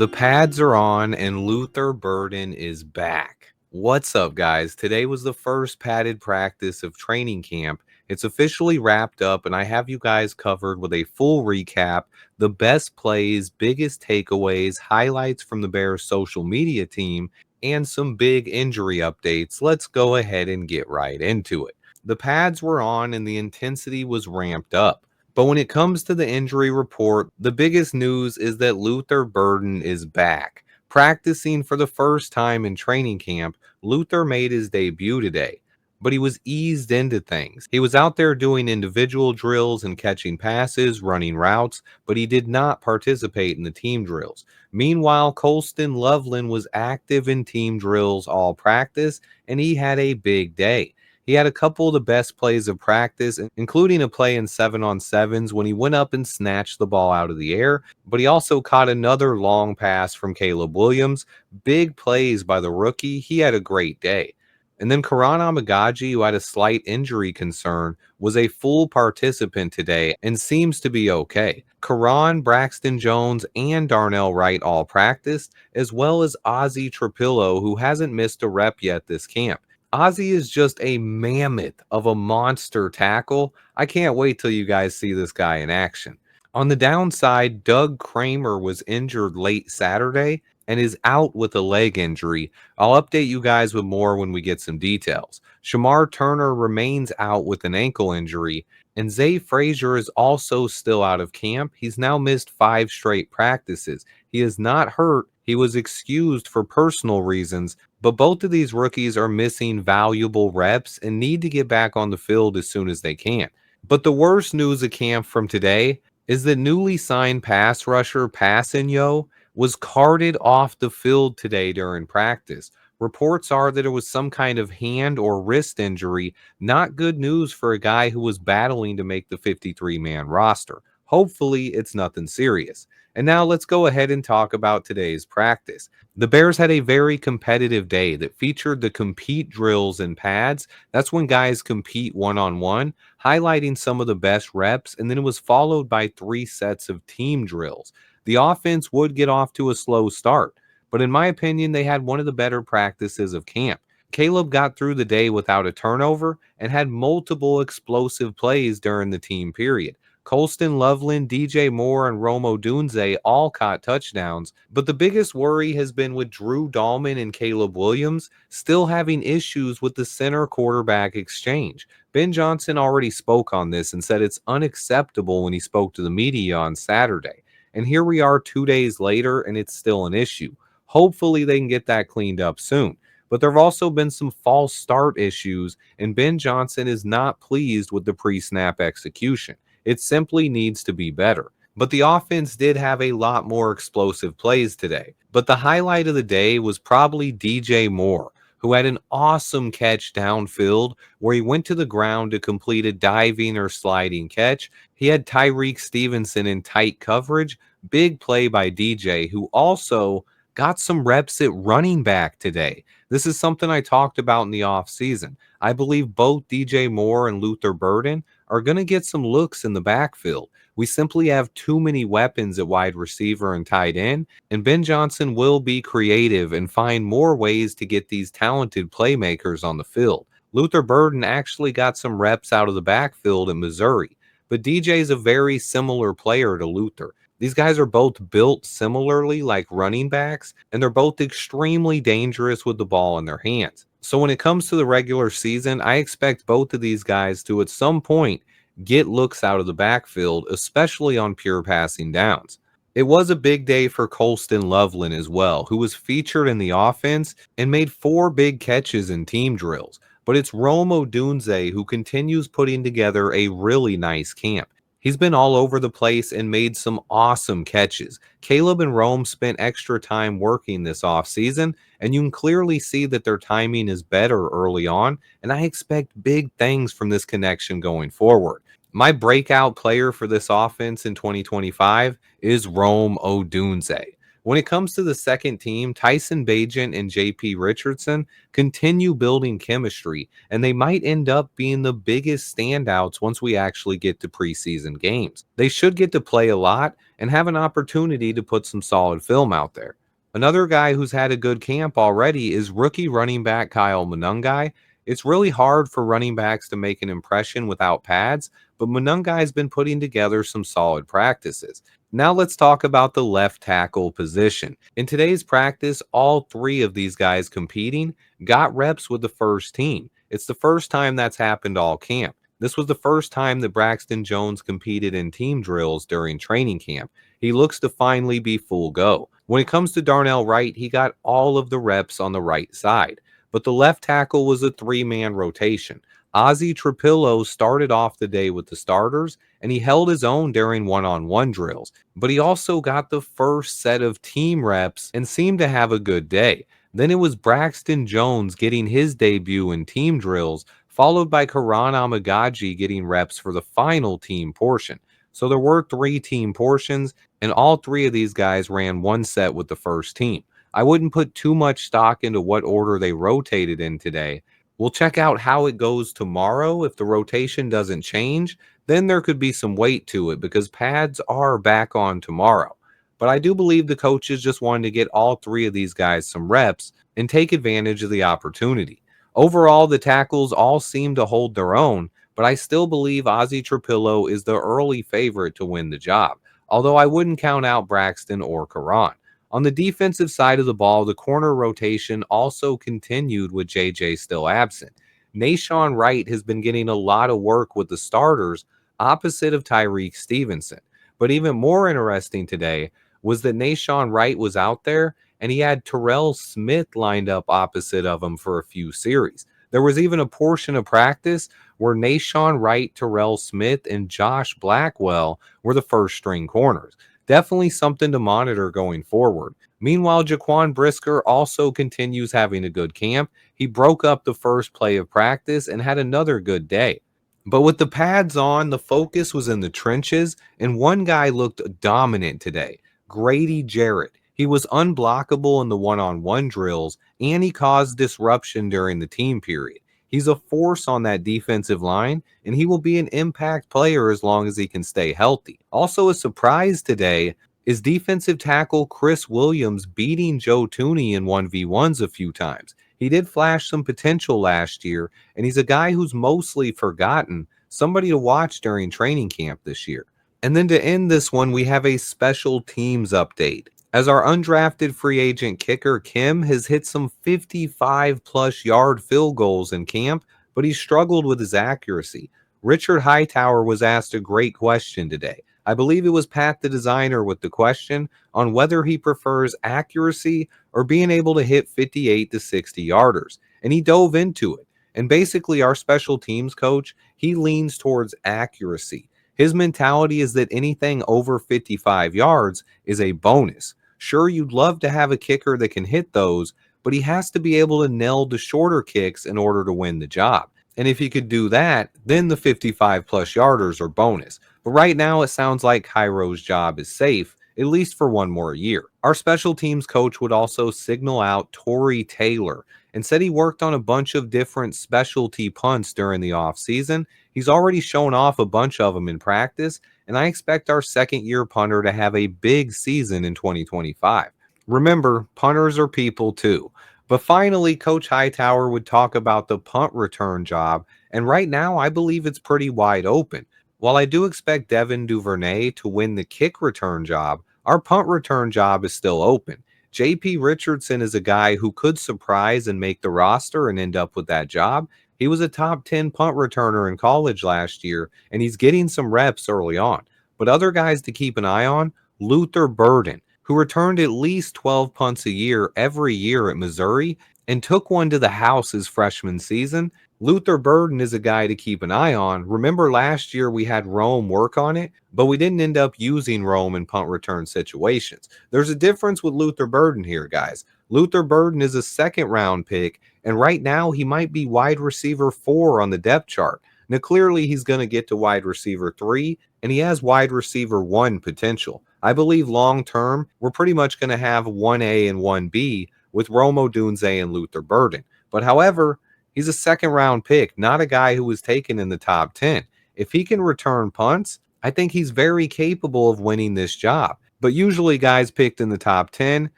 The pads are on and Luther Burden is back. What's up, guys? Today was the first padded practice of training camp. It's officially wrapped up, and I have you guys covered with a full recap, the best plays, biggest takeaways, highlights from the Bears social media team, and some big injury updates. Let's go ahead and get right into it. The pads were on and the intensity was ramped up. But when it comes to the injury report, the biggest news is that Luther Burden is back. Practicing for the first time in training camp, Luther made his debut today, but he was eased into things. He was out there doing individual drills and catching passes, running routes, but he did not participate in the team drills. Meanwhile, Colston Loveland was active in team drills all practice, and he had a big day. He had a couple of the best plays of practice, including a play in 7-on-7s when he went up and snatched the ball out of the air, but he also caught another long pass from Caleb Williams. Big plays by the rookie. He had a great day. And then Karan Amagaji, who had a slight injury concern, was a full participant today and seems to be okay. Karan, Braxton Jones, and Darnell Wright all practiced, as well as Ozzie Trapillo, who hasn't missed a rep yet this camp. Ozzy is just a mammoth of a monster tackle. I can't wait till you guys see this guy in action. On the downside, Doug Kramer was injured late Saturday and is out with a leg injury. I'll update you guys with more when we get some details. Shamar Turner remains out with an ankle injury, and Zay Frazier is also still out of camp. He's now missed 5 straight practices. He is not hurt. He was excused for personal reasons, but both of these rookies are missing valuable reps and need to get back on the field as soon as they can. But the worst news of camp from today is that newly signed pass rusher Passanio was carted off the field today during practice. Reports are that it was some kind of hand or wrist injury. Not good news for a guy who was battling to make the 53-man roster. Hopefully, it's nothing serious. And now let's go ahead and talk about today's practice. The Bears had a very competitive day that featured the compete drills and pads. That's when guys compete one-on-one, highlighting some of the best reps, and then it was followed by 3 sets of team drills. The offense would get off to a slow start, but in my opinion, they had one of the better practices of camp. Caleb got through the day without a turnover and had multiple explosive plays during the team period. Colston Loveland, DJ Moore, and Odunze all caught touchdowns, but the biggest worry has been with Drew Dahlman and Caleb Williams still having issues with the center quarterback exchange. Ben Johnson already spoke on this and said it's unacceptable when he spoke to the media on Saturday. And here we are 2 days later, and it's still an issue. Hopefully they can get that cleaned up soon. But there have also been some false start issues, and Ben Johnson is not pleased with the pre-snap execution. It simply needs to be better. But the offense did have a lot more explosive plays today. But the highlight of the day was probably DJ Moore, who had an awesome catch downfield where he went to the ground to complete a diving or sliding catch. He had Tyreek Stevenson in tight coverage. Big play by DJ, who also got some reps at running back today. This is something I talked about in the offseason. I believe both DJ Moore and Luther Burden are going to get some looks in the backfield. We simply have too many weapons at wide receiver and tight end, and Ben Johnson will be creative and find more ways to get these talented playmakers on the field. Luther Burden actually got some reps out of the backfield in Missouri, but DJ is a very similar player to Luther. These guys are both built similarly like running backs, and they're both extremely dangerous with the ball in their hands. So when it comes to the regular season, I expect both of these guys to at some point get looks out of the backfield, especially on pure passing downs. It was a big day for Colston Loveland as well, who was featured in the offense and made 4 big catches in team drills. But it's Odunze who continues putting together a really nice camp. He's been all over the place and made some awesome catches. Caleb and Rome spent extra time working this offseason, and you can clearly see that their timing is better early on, and I expect big things from this connection going forward. My breakout player for this offense in 2025 is Rome Odunze. When it comes to the second team, Tyson Bagent and JP Richardson continue building chemistry, and they might end up being the biggest standouts once we actually get to preseason games. They should get to play a lot and have an opportunity to put some solid film out there. Another guy who's had a good camp already is rookie running back Kyle Monungai. It's really hard for running backs to make an impression without pads, but Monungai's been putting together some solid practices. Now let's talk about the left tackle position. In today's practice, all three of these guys competing got reps with the first team. It's the first time that's happened all camp. This was the first time that Braxton Jones competed in team drills during training camp. He looks to finally be full go. When it comes to Darnell Wright, he got all of the reps on the right side, but the left tackle was a three-man rotation. Ozzy Trapillo started off the day with the starters, and he held his own during one-on-one drills. But he also got the first set of team reps and seemed to have a good day. Then it was Braxton Jones getting his debut in team drills, followed by Karan Amagaji getting reps for the final team portion. So there were three team portions, and all three of these guys ran one set with the first team. I wouldn't put too much stock into what order they rotated in today. We'll check out how it goes tomorrow. If the rotation doesn't change, then there could be some weight to it because pads are back on tomorrow. But I do believe the coaches just wanted to get all three of these guys some reps and take advantage of the opportunity. Overall, the tackles all seem to hold their own, but I still believe Ozzy Trapillo is the early favorite to win the job, although I wouldn't count out Braxton or Karan. On the defensive side of the ball, the corner rotation also continued with JJ still absent. Nashawn Wright has been getting a lot of work with the starters opposite of Tyreek Stevenson. But even more interesting today was that Nashawn Wright was out there and he had Terrell Smith lined up opposite of him for a few series. There was even a portion of practice where Nashawn Wright, Terrell Smith, and Josh Blackwell were the first string corners. Definitely something to monitor going forward. Meanwhile, Jaquan Brisker also continues having a good camp. He broke up the first play of practice and had another good day. But with the pads on, the focus was in the trenches, and one guy looked dominant today, Grady Jarrett. He was unblockable in the one-on-one drills, and he caused disruption during the team period. He's a force on that defensive line, and he will be an impact player as long as he can stay healthy. Also, a surprise today is defensive tackle Chris Williams beating Joe Tooney in 1v1s a few times. He did flash some potential last year, and he's a guy who's mostly forgotten, somebody to watch during training camp this year. And then to end this one, we have a special teams update. As our undrafted free agent kicker Kim has hit some 55 plus yard field goals in camp, but he struggled with his accuracy. Richard Hightower was asked a great question today. I believe it was Pat the designer with the question on whether he prefers accuracy or being able to hit 58 to 60 yarders. And he dove into it. And basically, our special teams coach, he leans towards accuracy. His mentality is that anything over 55 yards is a bonus. Sure, you'd love to have a kicker that can hit those, but he has to be able to nail the shorter kicks in order to win the job. And if he could do that, then the 55 plus yarders are bonus. But right now, it sounds like Cairo's job is safe, at least for one more year. Our special teams coach would also signal out Torrey Taylor and said he worked on a bunch of different specialty punts during the offseason. He's already shown off a bunch of them in practice, and I expect our second-year punter to have a big season in 2025. Remember, punters are people too. But finally, Coach Hightower would talk about the punt return job, and right now I believe it's pretty wide open. While I do expect Devin Duvernay to win the kick return job, our punt return job is still open. JP Richardson is a guy who could surprise and make the roster and end up with that job. He was a top 10 punt returner in college last year, and he's getting some reps early on. But other guys to keep an eye on, Luther Burden, who returned at least 12 punts a year every year at Missouri and took one to the house his freshman season. Luther Burden is a guy to keep an eye on. Remember last year we had Rome work on it, but we didn't end up using Rome in punt return situations. There's a difference with Luther Burden here, guys. Luther Burden is a second round pick, and right now he might be wide receiver 4 on the depth chart. Now, clearly, he's going to get to wide receiver 3, and he has wide receiver 1 potential. I believe long term, we're pretty much going to have 1A and 1B with Romo Dunze and Luther Burden. But however, he's a second round pick, not a guy who was taken in the top 10. If he can return punts, I think he's very capable of winning this job. But usually, guys picked in the top 10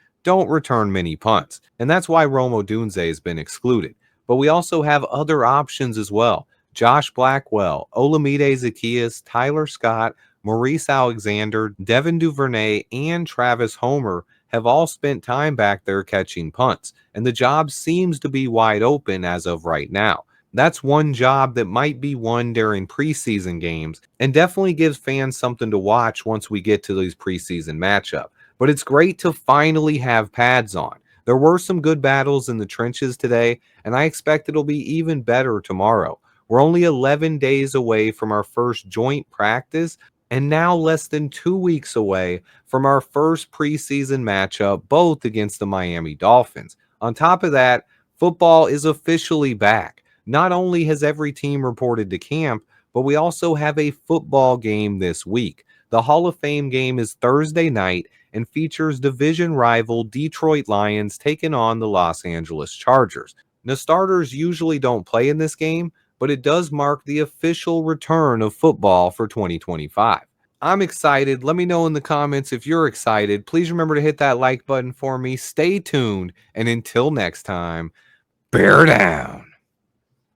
don't return many punts, and that's why Romo Dunze has been excluded. But we also have other options as well. Josh Blackwell, Olamide Zaccheaus, Tyler Scott, Maurice Alexander, Devin Duvernay, and Travis Homer have all spent time back there catching punts, and the job seems to be wide open as of right now. That's one job that might be won during preseason games and definitely gives fans something to watch once we get to these preseason matchups. But it's great to finally have pads on. There were some good battles in the trenches today, and I expect it'll be even better tomorrow. We're only 11 days away from our first joint practice, and now less than 2 weeks away from our first preseason matchup, both against the Miami Dolphins. On top of that, football is officially back. Not only has every team reported to camp, but we also have a football game this week. The Hall of Fame game is Thursday night and features division rival Detroit Lions taking on the Los Angeles Chargers. Now, starters usually don't play in this game, but it does mark the official return of football for 2025. I'm excited. Let me know in the comments if you're excited. Please remember to hit that like button for me. Stay tuned, and until next time, bear down.